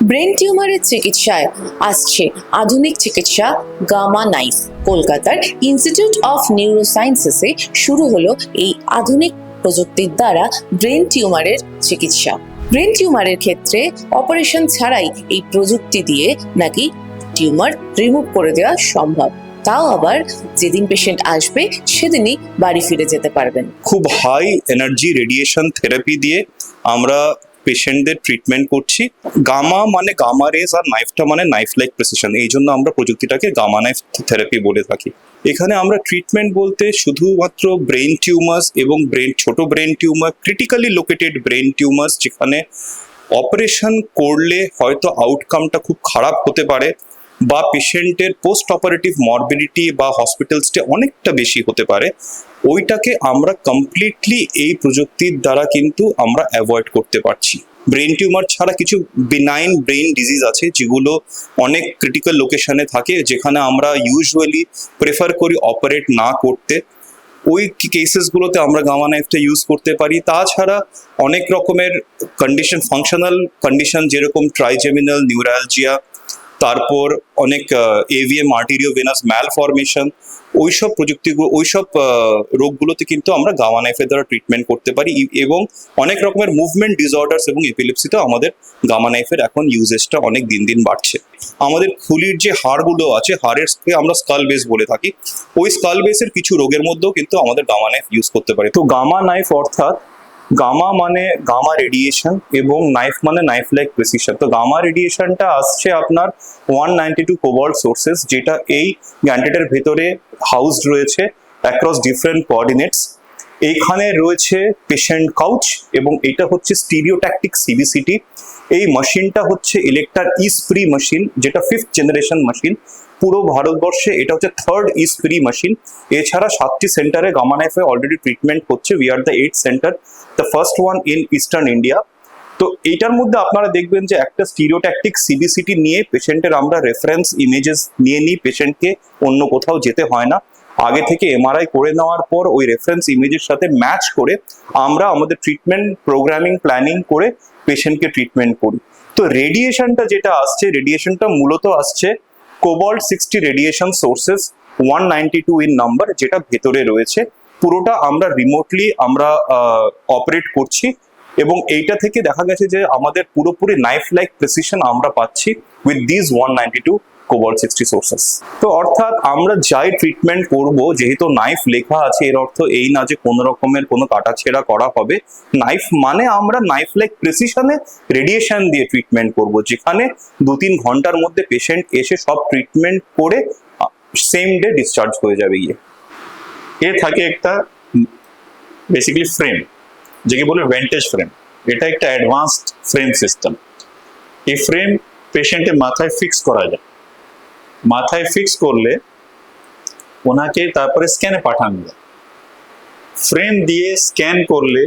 Brain টিউমারের চিকিৎসায় আসছে আধুনিক চিকিৎসা গামা নাইফ। কলকাতার ইনস্টিটিউট অফ নিউরোসায়েন্সেসে শুরু হলো এই আধুনিক প্রযুক্তির দ্বারা ব্রেন টিউমারের চিকিৎসা। ব্রেন টিউমারের ক্ষেত্রে অপারেশন ছাড়াই এই প্রযুক্তি দিয়ে নাকি টিউমার রিমুভ করে দেওয়া সম্ভব, তাও আবার যেদিন পেশেন্ট আসবে সেদিনই বাড়ি ফিরে যেতে পারবেন। খুব হাই এনার্জি রেডিয়েশন থেরাপি দিয়ে আমরা পেশেন্টদের ট্রিটমেন্ট করছি। গামা মানে গামা রেজ, আর নাইফটা মানে নাইফ লাইক প্রেসিশন, এই জন্য আমরা প্রযুক্তিটাকে গামা নাইফ থেরাপি বলে থাকি। এখানে আমরা ট্রিটমেন্ট বলতে শুধুমাত্র ব্রেন টিউমার্স এবং ছোট brain tumour, critically located brain tumours যেখানে অপারেশন করলে হয়তো আউটকামটা খুব খারাপ হতে পারে বা পেশেন্টের পোস্ট অপারেটিভ মরবিডিটি বা হসপিটাল স্টে অনেকটা বেশি হতে পারে, ওইটাকে আমরা কমপ্লিটলি এই প্রযুক্তির দ্বারা কিন্তু আমরা অ্যাভয়েড করতে পারছি। ব্রেন টিউমার ছাড়া কিছু বিনাইন ব্রেন ডিজিজ আছে যেগুলো অনেক ক্রিটিক্যাল লোকেশনে থাকে, যেখানে আমরা ইউজুয়ালি প্রেফার করি অপারেট না করতে। ওই কেসেসগুলোতে আমরা গামা নাইফটা ইউজ করতে পারি। তাছাড়া অনেক রকমের কন্ডিশন, ফাংশনাল কন্ডিশন যেরকম ট্রাইজেমিনাল নিউরালজিয়া, তারপর অনেক এভিএম আর্টেরিওভেনাস ম্যালফরমেশন, ওইসব প্রযুক্তিগুলো, ওইসব রোগগুলোতে কিন্তু আমরা গামা নাইফের দ্বারা ট্রিটমেন্ট করতে পারি। এবং অনেক রকমের মুভমেন্ট ডিসঅর্ডার্স এবং এপিলেপসিতেও আমাদের গামা নাইফের এখন ইউজেসটা অনেক দিন দিন বাড়ছে। আমাদের খুলির যে হাড়গুলো আছে, হাড়েরকে আমরা স্কাল বেস বলে থাকি, ওই স্কাল বেসের কিছু রোগের মধ্যেও কিন্তু আমাদের গামা নাইফ ইউজ করতে পারি। তো গামা নাইফ অর্থাৎ গামা মানে গামা রেডিয়েশন এবং নাইফ মানে নাইফ লাইক প্রেসিশন। তো গামা রেডিয়েশনটা আসছে আপনার 192 কোবাল্ট সোর্সেস, যেটা এই গ্যান্টেটের ভেতরে হাউসড রয়েছে অ্যাক্রস ডিফারেন্ট কোঅর্ডিনেটস। এইখানে রয়েছে পেশেন্ট কাউচ এবং এটা হচ্ছে স্টিরিওট্যাকটিক সিবিসিটি। এই মেশিনটা হচ্ছে ইলেকট্রার ইস্প্রি মেশিন, যেটা 5th জেনারেশন মেশিন। পুরো ভারতবর্ষে এটা হচ্ছে 3rd ইস্প্রি মেশিন। এছাড়া 7টি সেন্টারে গামা নাইফে অলরেডি ট্রিটমেন্ট হচ্ছে। We are the 8th centre, the first one in eastern India. তো এইটার মধ্যে আপনারা দেখবেন যে একটা স্টিরিওট্যাকটিক সিবিসিটি নিয়ে পেশেন্টের আমরা রেফারেন্স ইমেজেস নিয়ে নিই, পেশেন্টকে অন্য কোথাও যেতে হয় না। আগে থেকে এমআরআই করে নেওয়ার পর ওই রেফারেন্স ইমেজের সাথে ম্যাচ করে আমরা আমাদের ট্রিটমেন্ট প্রোগ্রামিং প্ল্যানিং করে পেশেন্টকে ট্রিটমেন্ট করি। তো রেডিয়েশনটা যেটা আসছে, রেডিয়েশনটা মূলত আসছে cobalt 60 radiation sources, 192 in number, যেটা ভেতরে রয়েছে। পুরোটা আমরা রিমোটলি আমরা অপারেট করছি এবং এইটা থেকে দেখা গেছে যে আমাদের পুরোপুরি নাইফ লাইক প্রেসিশন আমরা পাচ্ছি উইথ দিস 192 কোবাল্ট 60 সোর্সেস। তো অর্থাৎ আমরা যাই ট্রিটমেন্ট করব, যেহেতু নাইফ লেখা আছে, এর অর্থ এই না যে কোনো রকমের কোনো কাটাছেঁড়া করা হবে। নাইফ মানে আমরা নাইফ লাইক প্রেসিশনে রেডিয়েশন দিয়ে ট্রিটমেন্ট করব, যেখানে 2-3 ঘন্টার মধ্যে পেশেন্ট এসে সব ট্রিটমেন্ট করে সেম ডে ডিসচার্জ হয়ে যাবে। এ থাকে একটা বেসিক্যালি ফ্রেম, যেকে বলে ভেন্টেজ ফ্রেম। এটা একটা অ্যাডভান্সড ফ্রেম সিস্টেম। এই ফ্রেম পেশেন্টের মাথায় ফিক্স করা যায়। মাথায় ফিক্স করলে ওনাকে তারপরে স্ক্যানে পাঠানো যায়। ফ্রেম দিয়ে স্ক্যান করলে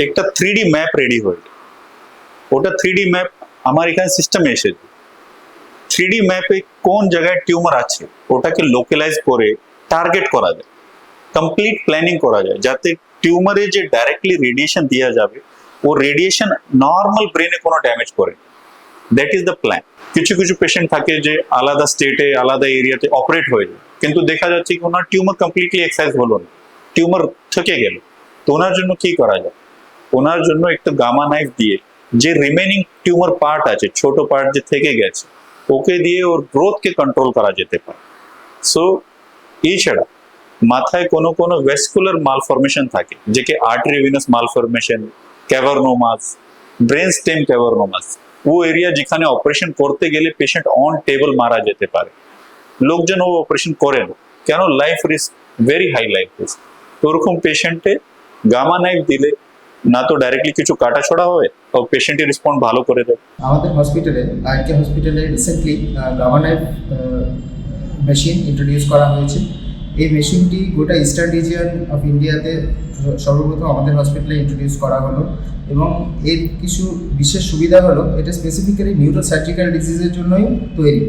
একটা 3D ম্যাপ রেডি হয়ে যায়। ওটা 3D ম্যাপ আমার এখানে সিস্টেমে এসেছে। 3D ম্যাপে কোন জায়গায় টিউমার আছে ওটাকে লোকালাইজ করে টার্গেট করা যায়, কমপ্লিট প্ল্যানিং করা যায়, যাতে টিউমারে যে ডাইরেক্টলি রেডিয়েশন দেওয়া যাবে ও রেডিয়েশন নর্মাল ব্রেনে কোনো ড্যামেজ করে। That is the plan. কিছু কিছু পেশেন্ট থাকে যে আলাদা স্টেটে আলাদা এরিয়াতে অপারেট হয়ে যায়, কিন্তু দেখা যাচ্ছে কি ওনার টিউমার কমপ্লিটলি এক্সাইজ হলো না, টিউমার থেকে গেল। তো ওনার জন্য কি করা যায়? ওনার জন্য একটা গামা নাইফ দিয়ে যে রিমেনিং টিউমার পার্ট আছে, ছোট পার্ট যে থেকে গেছে, ওকে দিয়ে ওর গ্রোথকে কন্ট্রোল করা যেতে পারে। সো এছাড়া মাথায় কোনো কোনো ভেসকুলার মালফরমেশন থাকে, যেকে আর্টেরিওভেনাস মালফরমেশন, ক্যাভারনোমাস, ব্রেন স্টেম ক্যাভারনোমাস, ও এরিয়া যেখানে অপারেশন করতে গেলে পেশেন্ট অন টেবল মারা যেতে পারে। লোকজন ও অপারেশন করে না, কেন? Life risk, very high life risk. ওরকম পেশেন্টে গামা নাইফ দিলে না তো ডাইরেক্টলি কিছু কাটাছড়া হবে, ও পেশেন্টের রেসপন্স ভালো করে দেয়। আমাদের হসপিটালে, আরকে হসপিটালে recently gamma knife machine introduce করা হয়েছে। এই মেশিনটি গোটা ইস্টার্ন রিজিয়ন অফ ইন্ডিয়াতে সর্বপ্রথম আমাদের হসপিটালে ইন্ট্রোডিউস করা হলো এবং এর কিছু বিশেষ সুবিধা হলো এটা স্পেসিফিক্যালি নিউরোসার্জিক্যাল ডিজিজের জন্যই তৈরি।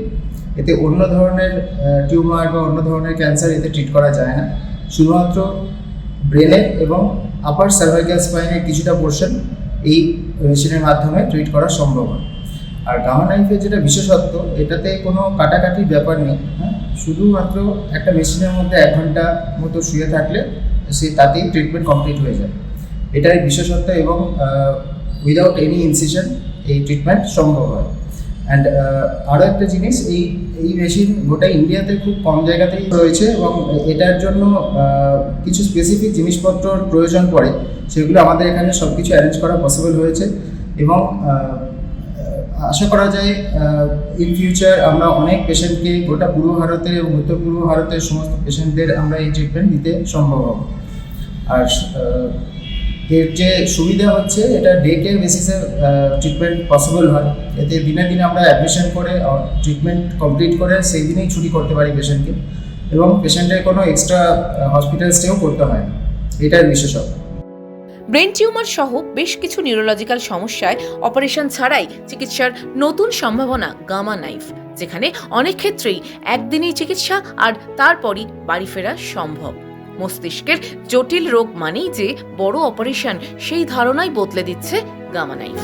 এতে অন্য ধরনের টিউমার বা অন্য ধরনের ক্যান্সার এতে ট্রিট করা যায় না। শুধুমাত্র ব্রেনের এবং আপার সার্ভাইকাল স্পাইনের কিছুটা পোর্শন এই মেশিনের মাধ্যমে ট্রিট করা সম্ভব হয়। আর গামা নাইফের যেটা বিশেষত্ব, এটাতে কোনো কাটাকাটির ব্যাপার নেই, হ্যাঁ, শুধুমাত্র একটা মেশিনের মধ্যে 1 ঘন্টা মতো শুয়ে থাকলে তাতেই ট্রিটমেন্ট কমপ্লিট হয়ে যায়। এটাই বিশেষত্ব, এবং উইদাউট এনি ইনসিশন এই ট্রিটমেন্ট সম্ভব হয়। অ্যান্ড আরও একটা জিনিস, এই মেশিন গোটা ইন্ডিয়াতে খুব কম জায়গাতেই রয়েছে, এবং এটার জন্য কিছু স্পেসিফিক জিনিসপত্রর প্রয়োজন পড়ে, সেগুলো আমাদের এখানে সব কিছু অ্যারেঞ্জ করা পসিবল হয়েছে। এবং আশা করা যায় ইন ফিউচার আমরা অনেক পেশেন্টকে গোটা পূর্ব ভারতের এবং উত্তর পূর্ব ভারতের সমস্ত পেশেন্টদের আমরা এই ট্রিটমেন্ট দিতে সম্ভব হবে। আর এর যে সুবিধা হচ্ছে, এটা ডে কেয়ার বেসিসে ট্রিটমেন্ট পসিবল হয়। এতে দিনে দিনে আমরা অ্যাডমিশন করে ট্রিটমেন্ট কমপ্লিট করে সেই দিনেই ছুটি করতে পারি পেশেন্টকে, এবং পেশেন্টের কোনো এক্সট্রা হসপিটাল স্টেও করতে হয় না। এটার বিশেষত্ব। ব্রেন টিউমার সহ বেশ কিছু নিউরোলজিক্যাল সমস্যায় অপারেশন ছাড়াই চিকিৎসার নতুন সম্ভাবনা গামা নাইফ, যেখানে অনেক ক্ষেত্রেই একদিনেই চিকিৎসা আর তারপরই বাড়ি ফেরা সম্ভব। মস্তিষ্কের জটিল রোগ মানেই যে বড় অপারেশন, সেই ধারণাই বদলে দিচ্ছে গামা নাইফ।